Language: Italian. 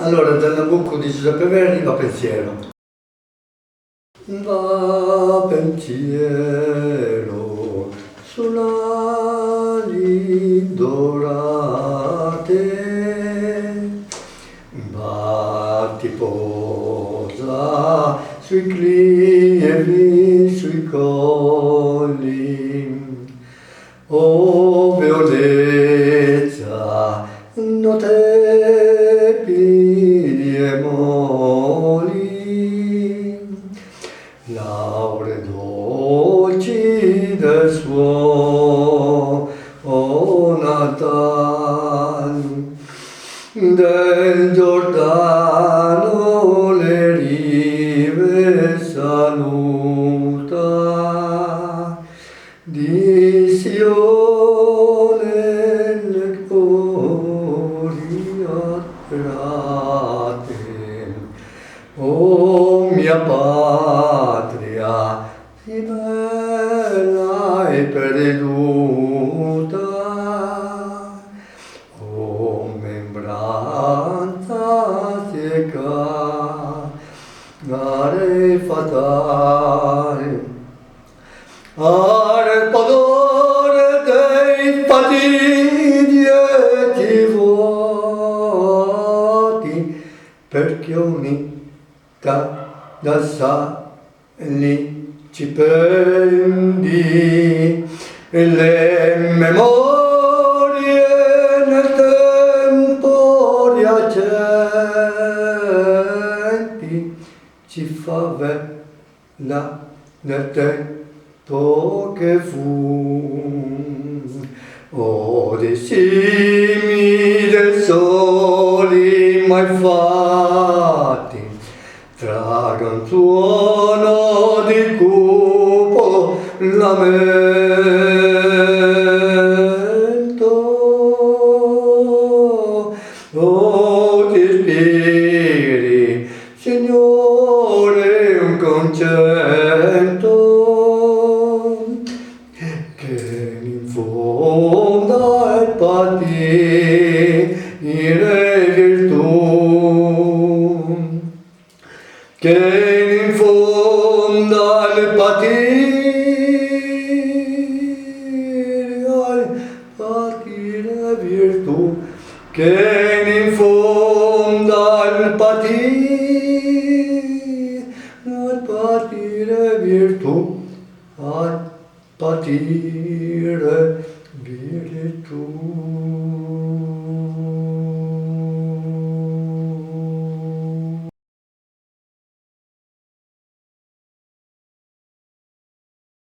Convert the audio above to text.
Allora, dal Nabucco di Giuseppe Verdi va pensiero. Va pensiero sulle ali dorate, va ti posa sui clivi, sui colli, o bellezza, no te piglie moli, laure dolci del suo Natal, del Giordano le rive saluta, di Sione le cuori attrate. O mia patria, sì bella e perduta, o membranza cieca, gare fatale, al padore dei fatidici voti, perché unita da sali ci prendi le memorie nel tempo riacenti, ci fa bella nel tempo che fu. O dei simili soli mai fatti, tragan suono di cupo lamento. O ti ispiri, Signore, un concetto che infonda il patire virtù, che infonda il patire virtù, che infonda il patire virtù, al patire virtù.